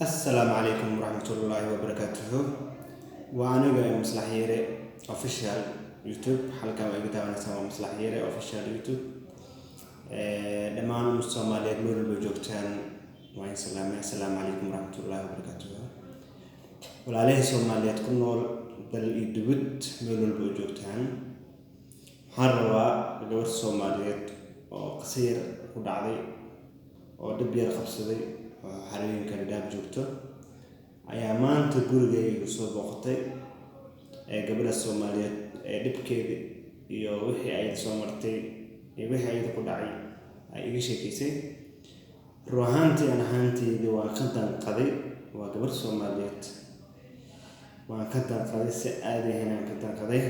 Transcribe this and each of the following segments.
السلام عليكم ورحمة الله وبركاته. وأنا جاي مصلح يري official يوتيوب حلقة وإجتها أنا سوى مصلح يري official يوتيوب. لما أنا مستمع ليدلور بوجوكتان وين السلام عليكم ورحمة الله وبركاته. وعليه سوما ليتكونول بل يدبت ميلول بوجوكتان حروا جور سوماليات أو قصير ودعدي أو دبير خبصدي حريين كان داب جوكتو ayaa maanta gurigayga soo booqatay gabadha Soomaaliyeed dibkeeda iyo wixii ay soo martay iyo wixii ay ku dhacay ay iga sheekaysay ruuxantii aan ahaanteedii waa ka danqaday waa gabar Soomaaliyeed waan ka danqaday si aad ah inaan ka danqaday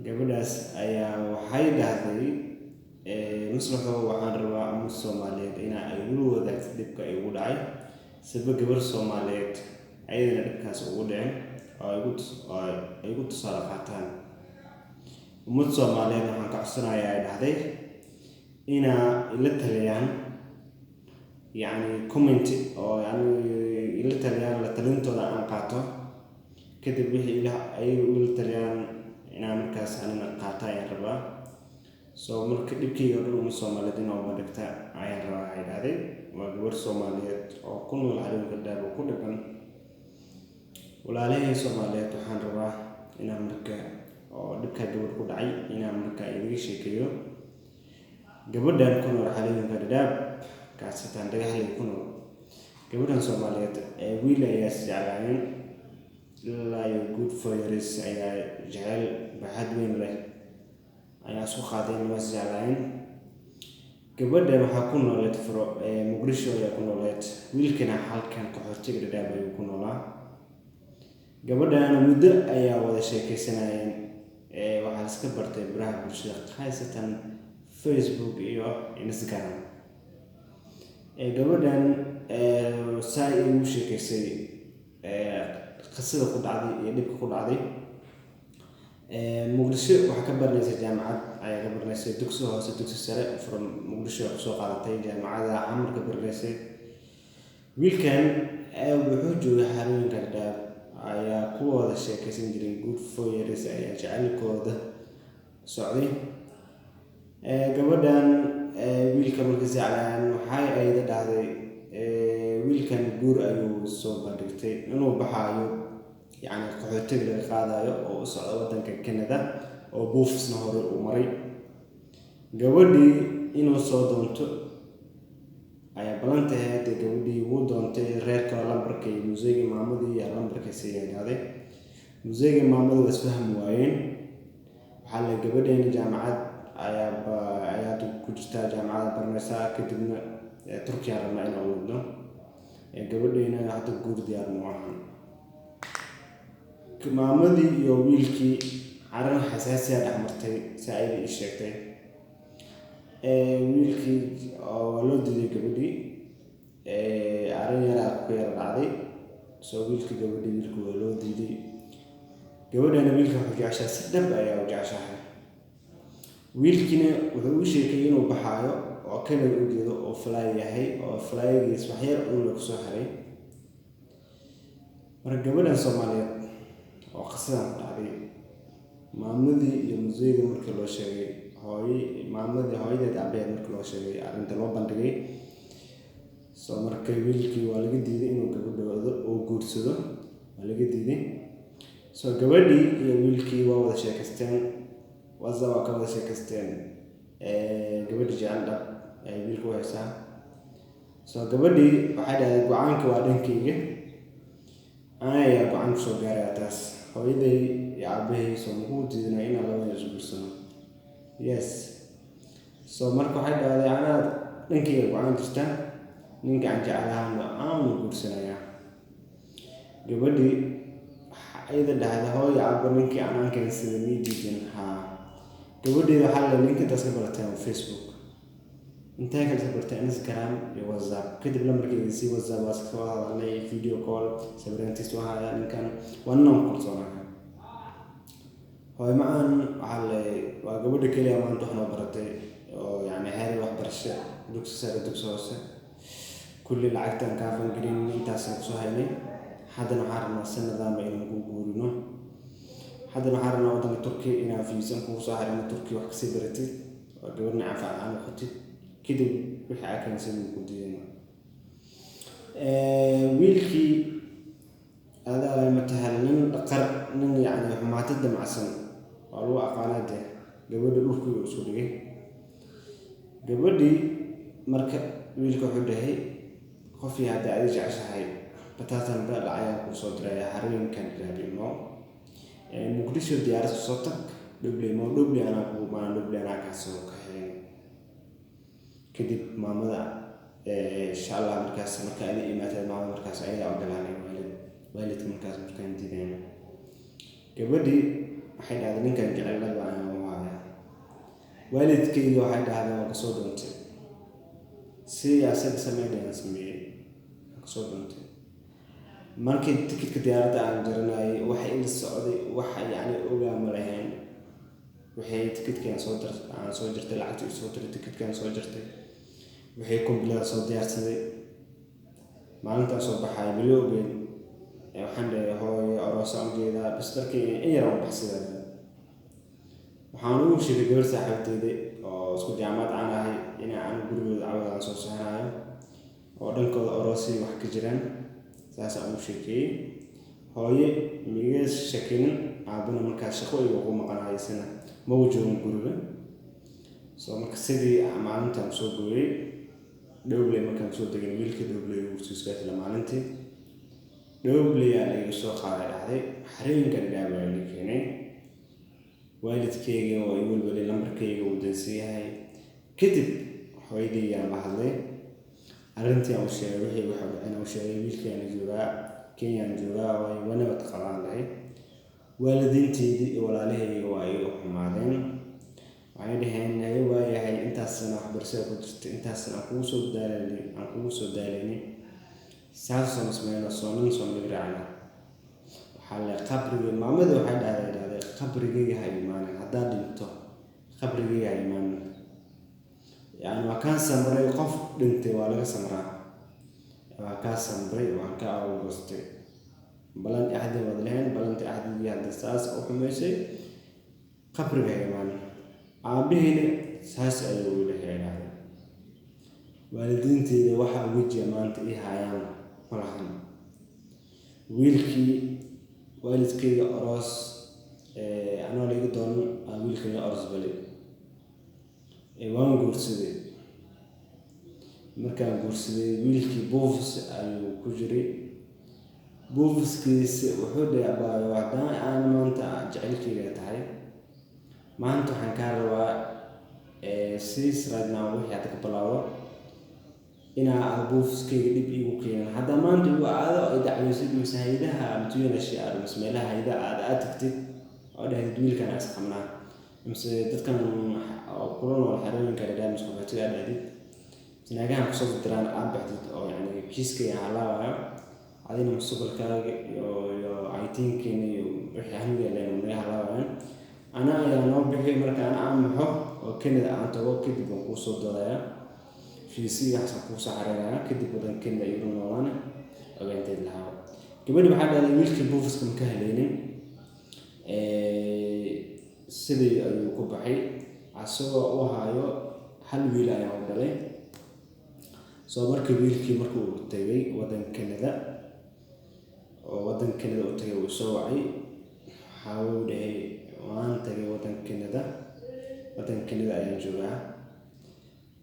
gabadhaas ayaa waxay dhahday maslaxo waxaan rabaa ama Soomaaliyeed in ay ugu wadaagto dibka ay ugu dhacay سبب جبر الصوماليات أيضا الكاس أودعين أو يقول تصارحاتان ومن الصوماليات عن كعصنا يا هذه إنا إلتليان يعني كومنت أو يعني إلتليان لتلنتو لا أنقاطه كتب به إلى أي إلتليان إنا الكاس أنا قاطع يا ربا سو من كتب كي يقولوا من الصوماليات أو مدكتا عين ربا هذه وجبر الصوماليات أو كل العالم كذاب وكل كان ولا عليه الصوماليات وحن رباه إن أمريكا أو دبكة جبر كدعي إن أمريكا يعيش كيو جبر ده كانوا العالم كذاب كاسة عندك هل يكونوا جبر الصوماليات ويلا يسجعلين لا يوجد فيروس أي جعل بحد وين له أي أسوق خادم مسجعلين gabadha waxa ku noolayd Muqdisho ayaa ku noolayd wiilkana halkan ku xortiga dhadhaab ayuu ku noolaa gabadhana muddo ayaa wada sheekaysanayeen waxa iska bartay baraha bulshada khaasatan Facebook iyo Instagram gabadhan saay ugu sheekaysay qasada ku dhacday iyo dhibka ku dhacday Muqdisho waxa ka barnaysay jaamacad ayaa ka barnaysay dugsi hoose dugsi sare from Muqdisho soo qaadatay jaamacada Amar ka barnaysay wiilkan wuxuu joogay xarunka dhab ayaa ku wada sheekaysan jiray good for years ayaa jacaylkooda socday gabadhan wiilka markii jeclaan waxay ay dhahday wiilkan guur ayuu soo bandhigtay inuu baxayo يعني قحوتي اللي قاعدة أو صعدة وطن كندا أو بوفس نهار ومري جودي إنه صادونتو أي بلانته هذه جودي ودونته غير كلام بركي موسيقى معمودي يا لام بركي سيئة هذا موسيقى معمودي بس فهم وين حال جودي إن جامعات أيا كوجتا جامعات برنسا كتبنا تركيا رمعنا ولدنا جودي إن هذا جودي أرموهن maamadii iyo wiilkii arin xasaasi ah dhamartay saayid ii sheegtay wiilkii oo loo diiday gabadhii arin yar ku yar dhacday soo wiilkii gabadhii wiilku loo diiday gabadhana wiilka wuxuu jeceshaa si dhab ayaa u jeceshahay wiilkina wuxuu u sheegay inuu baxaayo oo kale u jeedo oo fly yahay oo flygiis wax yar uu ku soo haray marka gabadhan Soomaaliyeed وقصدنا عليه معمدي يمزيج مركل وشيء هاي معمدي هاي ده تعبير مركل وشيء أنت لو بندقي سو مركل ويلكي والجد دي إنه قبل هذا أو قرصه والجد دي سو قبل دي ويلكي وهذا شيء كستان وزوا كذا شيء كستان قبل دي جعلنا ويلكو هسا سو قبل دي واحد قوانك وادن كيجي أنا يا قوانك سو جارياتاس hooyaday iyo aabbahay soo mugu diidanay in la wada isguursano yes soo marka waxay dhahday anaad dhankayga go'aan jirta ninka aan jeclahay aan guursanaya gabadhii ayda dhahday hooyo aabba ninkii aan keensaday miidiin gabadhii waxa la ninka taas ka baratay Facebook inta ka bartay Instagram iyo WhatsApp kadib lambarkeeda si WhatsApp waas ka hadalay video call sabirantiis waxa ninkan wannan qorsoonaa hooy macaan waa gabadha kaliya maanta waxna baratay oo yani heer wax barasho dugsi sare dugsi hoose kulli lacagtaan kaafan gelin intaasaan kusoo haynay haddana waxaan rabnaa sanadaanba inaan ku guurino haddana waxaan rabnaa waddanka Turkiga inaan fiisan kugu soo harino Turkiga wax kasii baratid oo gabarna anfac aan noqotid kadib wixii aan keensan ku diidayna wiilkii هذا متهلن قر من يعني ما تدم عسن والله أقانته قبل الأخوة وسوري قبل دي مركب ويلك حده خفي هذا أرجع شهي بتاعتنا بقى العيال وصدر حرين كان لهذه الماء مقدس الديار صوتك دبلي ما دبلي أنا ما دبلي أنا كسوق هين كده ما مدى إن شاء الله مركز مكاني إمتى ما مركز عيلة أو دلاني والد مركز مكان دينه gabadhii waxay dhahday ninkan jecel la baan waaya waalidkayga waxay dhahday waa kasoo dhuntay siyaasad sameeyay kasoo dhuntay markii tikitka diyaaradda aan jaranay waxay ila socday waxa yani ogaama lahayn waxay tikitkan soo jirtay lacagtii soo diray tikitkan soo jirtay waxay kombilada soo diyaarsaday maalinta soo baxay bilowgeen waxaan leeyahay hooyo aroosan jeeda bas darkii in yar oo baxsada waxaan ugu sheegay gabar saaxiibtayda oo isku jaamacad aan ahay in aan gurigooda cawada soo saarayo oo dhankooda aroosi wax ka jiraan saas aan u sheegay hooyo miga shakin aabuna markaa shaqo iyo ugu maqanaysana ma wajoogan guriga soo marka sidii maalintan soo gooyay dowlay markaan soo degay wiilka dowlay uu soo iskaashay maalintii dowlay ay soo qaaday xareenka dhaabay keenay waalidkayga oo ay wali lambarkayga uu dansiyahay kadib hooyadii aan la hadlay arrintii aan sheegay wixii waxa uu sheegay wiilkayga joogaa Kenya joogaa oo wana wad qabaan lahay waalidiinteedii iyo walaalahayga waa ay u xumaadeen waxay dhaheen ay waayahay intaas sana waxbarasho ku jirtay intaas sana kugu soo daalayni saasoo ismeeyna soonin soo migrana waxaa la qabriga maamada waxay dhahday qabrigayga ha imaan haddaan dhinto qabrigayga ha imaan yani waa kaan samray qof dhintay waa laga samraa waa kaa samray waa ka awgostay balan ahdi wadleen balanta ahdi hadda saas oo xumeysay qabriga ha imaan aabihina saas ayuu u leeyahay waalidiinteeda waxa wajiga maanta i hayaan malahan wiilkii waalidkayga aroos anoo laga doon wiilkayga aroos bale waan guursaday markaan guursaday wiilkii boofs ayuu ku jiray boofskiisa wuxuu dhaabaa haddaan aan maanta jecelkayga tahay maanta waxaan ka rabaa siis raadna wixii aad ka bilaabo inaa boofskayga dib igu keenan hadda maanta uu aado ay dacwaysid masaahidaha amtiyada shi'ar masmeelaha hayda aad tagtid oo dhahayd wiilkan as qamnaa imse dadkan kulan oo xarooyinka dheer isku xigtay aadid sinagahan kusoo diraan aad baxdid oo yani kiiska halaayo adina mustaqbalkaaga iyo IT-kiina iyo wixii hamiga leeyahay ma halaayo ana ayaa noo bixi markaan aan maxo oo Canada aan tago kadib aan ku soo dooraya fiisi waxaan ku soo xareeyaa kadib wadan Canada iyo noolana ogaantay lahaa gabadhi waxaa dhahday wiilkii boofska ka heleenin sidii ayuu ku baxay asagoo u hayo hal wiil ayaa u dhalay soo markii wiilkii markuu tagay wadan Canada oo wadan Canada u tagay uu soo wacay waxa uu dhahay waan tagay wadan Canada ayaan joogaa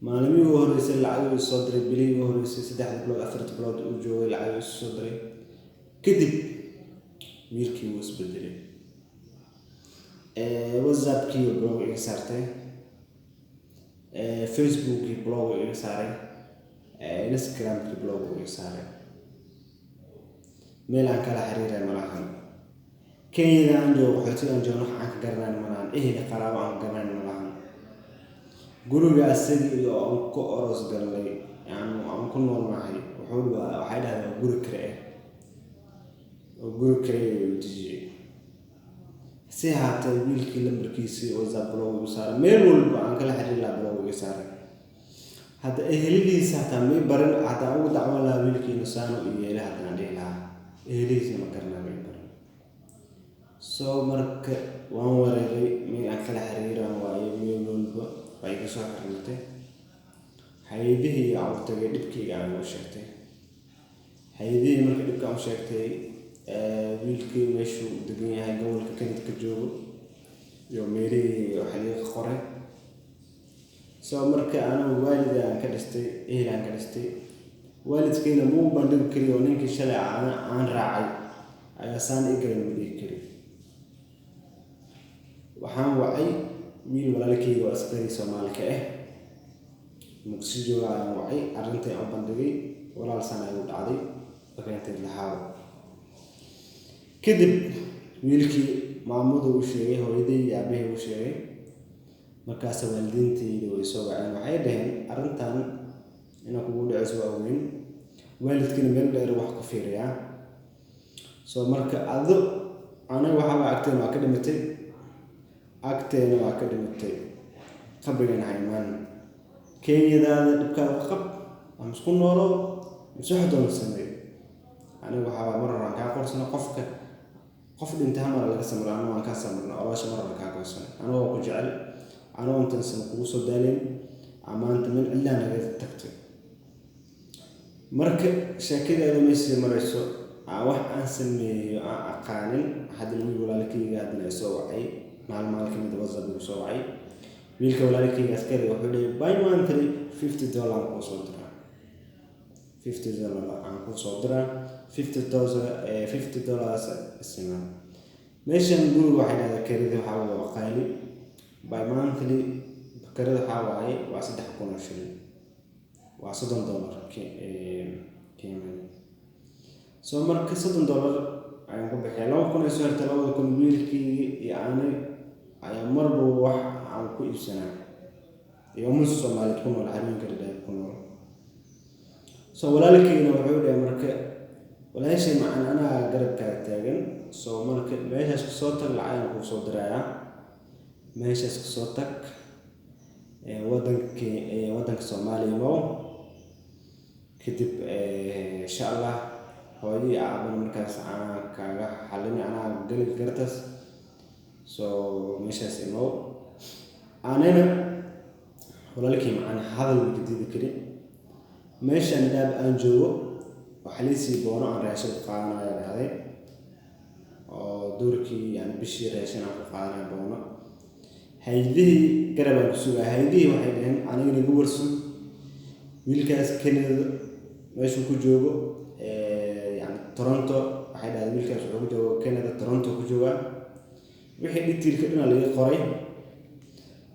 maalmihii ugu horreysay lacag soo diray bilihii ugu horreysay 3 bilood 4 bilood uu joogay lacag soo diray kadib wiilkii wuu isbedelay WhatsApp-kii blog iga saartay Facebook-kii blog iga saaray Instagram-kii blog iga saaray meel aan kala xiriiray malahan Kenya aan joogo waxaan waxaan ka garanay malahan ehel qaraabo aan garanay malahan guriga asagii oo ku aroos galay yani aan ku noolnahay waxay dhahdeen guri kale oo guri kale u dijiyay si haata wiilkii lambarkiisii WhatsApp blog u saaray meel walba aan kala xiriir la blog u saaray hadda ehelihiisa hataa may barin hataa ugu dacwan lahaa wiilkiina saano iyo yeelaha haddaan dhihi lahaa ehelihiisa ma garanaa may barin. So marka waan wareegay meel aan kala xiriiraan waaye meel walba waa iga soo xiriirtay hay-adihii aan u tagay dhibkayga aan u sheegtay hay-adihii marka dhibka aan u sheegtay wiilkii meeshuu degan yahay gobolka Kanada ka joogo iyo meelihii waxa laga qoray. So marka anigu waalid aan ka dhistay ehel aan ka dhistay waalidkayna muu bandhigi kariyo ninkii shalay aan raacay ayaa saan i garan ma dhihi kari. waxaan wacay wiil walaalkayga oo askari Soomaalka ah Muqdisho jooga ayaan wacay arrintii aan bandhigay walaal saan ay u dhacday bakeentay lahaa. kadib wiilkii maamadu u sheegay hooyadii iyo aabihii u sheegay markaas waalidiintii way soo waceen waxay dhaheen arrintan inaan kugu dhacayso waa weyn waalidkina meel dheer wax ka fiiriyaa. So marka aniga waxaa agteena waa ka dhimatay qabrigan haymaan Kenyadaada dhibkaada qab ama isku noolo mise wax doon sameey. aniga waxaa mar hore kaa qorsana qof dhintay mar laga samraa ama aan ka samrno awaash mar hore kaa qorsana anoo ku jecel anoo intan san kugu soo daalin amaanta min ilaa naga tagtay. marka sheekadeeda meesha marayso wax aan sameeyo aan aqaanin hadda wiil walaalkayga hadana soo wacay maalmaha kamid WhatsApp ugu soo wacay wiilka walaalkayga askari wuxuu leeyahay by monthly $50 ku soo dira $50 aan ku soo dira $50 isna meeshan guriga waxay dhahdaa kirada waxa waa qaali by monthly kirada waxa waaye waa 3,000 shilin waa $30 Kenya. So marka $30 ayaan ku bixiyay 2,000 soo hartay 2,000 wiilkii iyo ayaa marba wax aan ku iibsanaa iyo muus Soomaaliyeed ku nool xarunka Dadaab ku nool. So walaalkayna wuxuu dhahay marka walaashay macaan anaa garabka taagan. So marka meeshaas ku soo tag lacag ku soo diraya meeshaas ku soo tag wadanka Soomaaliya mo kadib insha Allah hooyadii aaban markaas aan kaaga xalin anaa gali kartas. So meeshaas imo anana walaalkay macaan hadal jidid kari meeshan daab aan joogo waxa la sii boono aan raashin qaadanayo dhahday oo doorkii aan bishii raashin aan ku qaadanayo boono haydii garab ku sugaa haydii waxay dhaheen aniga nagu warsu wiilkaas Kanada meeshu ku joogo Toronto waxay dhahday wiilkaas wuxuu joogo Canada Toronto ku jooga wixii dhigtiilka dhina laga qoray.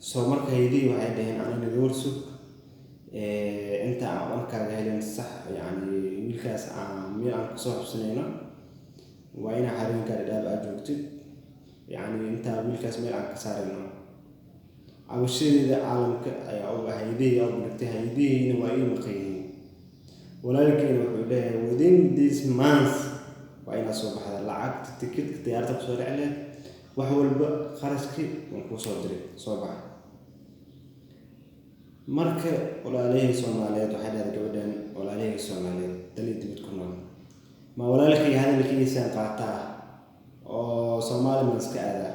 So marka haydii waxay dhaheen aniga nagu warsu inta aan kaaga helin sax wiilkaas meel aan ku soo xubsanayno waa ina xarunka Dadaab aad joogtid inta wiilkaas meel aan ka saarayno awsheeda caalamka ayaa u haydii oo dhigtay haydiina waa ii maqayeen walaalkayna wuxuu leeyahay within this month waa ina soo baxda lacagta ticket diyaarta ku soo dhacay wax walba qarashkii waan ku soo diray soo bax. marka walaalihii Soomaaliyeed waxay dhaheen gabadhan walaalihii Soomaaliyeed dalid mid ku nool ma walaalkay hadalkiisa qaataa oo Soomaaliya iska aada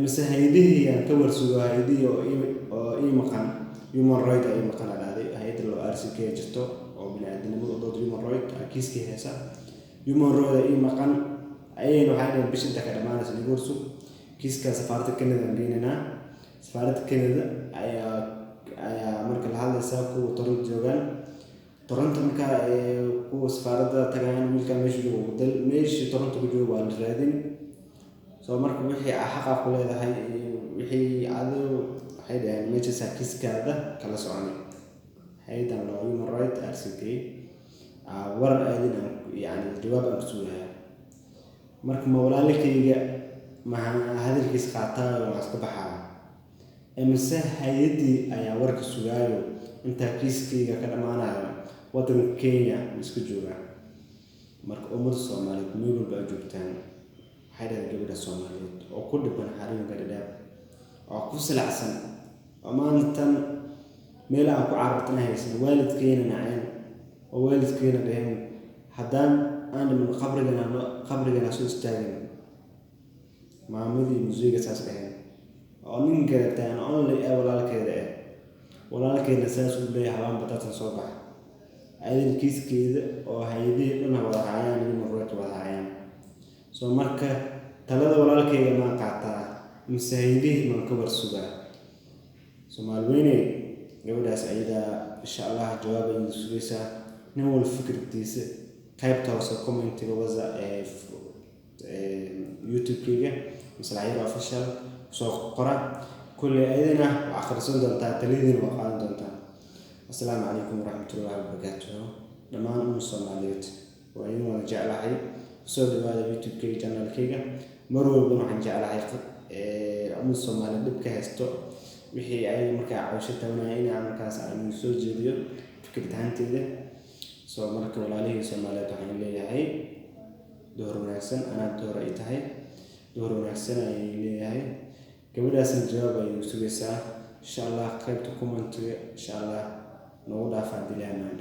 mise haydii aan ka warsugo haydii oo ii maqan human rights ay maqan dhahday hay'adda loo RCK jirto oo bini'aadanimada u dood human rights kiiskii heesa human rights ii maqan ayay waxay bishinta ka dhamaanaysa lagu warsu kiiska safaaradda Kanada geynana safaaradda Kanada ayaa marka la hadlaysa ku Toronto joogan Toronto marka ku safaaradda tagaan wiilka meeshii Toronto ku joogo waa la raadin. So marka wixii xaq ku leedahay wixii waxay dhaheen meesha kiiskaada kala soconay hay'adda human rights RCK war aadin jawaab aan ku sugayaa. marka ma walaalkayga ma hadalkiis qaataa oo iska baxaa mise hay'adii ayaa warka sugaayo inta kiiskayga ka dhamaanayo wadanka Kenya isku jooga. marka ummadda Soomaaliyeed meel walba joogtaan waxay dhaheen gabadha Soomaaliyeed oo ku dhiban xarunka Dadaab oo ku salacsan amaantan meel aan ku carartana haysan waalidkeena naceen oo waalidkeena dhaheen haddaan aan dhiman qabrigana soo istaagin maamadii musiga saas dhaheen oo nin garataan only walaalkeeda saas u leeyahay habaan batatan soo bax aydan kiiskeeda oo hay'adihii dhan wada hayaan iyo ruuxa wada hayaan soo marka talada walaalkeeda ma qaataa mise hay'adihii ma ka warsugaa Soomaaliyeed gabadhaas ayada insha Allah jawaab ay sugaysaa nin wal fikirtiisa qaybta hoose commentiga wasa YouTube-kayga Maslaxyada official soo qora kulli ayadana akhrisan doontaa taladiina waa qaadan doontaa Assalaamu calaykum waraxmatullaahi wabarakaatuh dhammaan Soomaaliyeed waa idin wada jeclahay soo dhawaada YouTube-kayga channel-kayga mar walba waxaan jeclahay Soomaaliyeed dib ka haysto wixii ay markaa cawsho tabanaya in aan markaas aan soo jeediyo fikirtaanteeda soo marka walaalihii Soomaaliyeed waxaan leeyahay door wanaagsan ana door ay tahay door wanaagsan ay leeyahay gabadhaas jawaab ay sugaysaa insha Allah qaybta comment insha Allah noo dhaafaa dilaanaa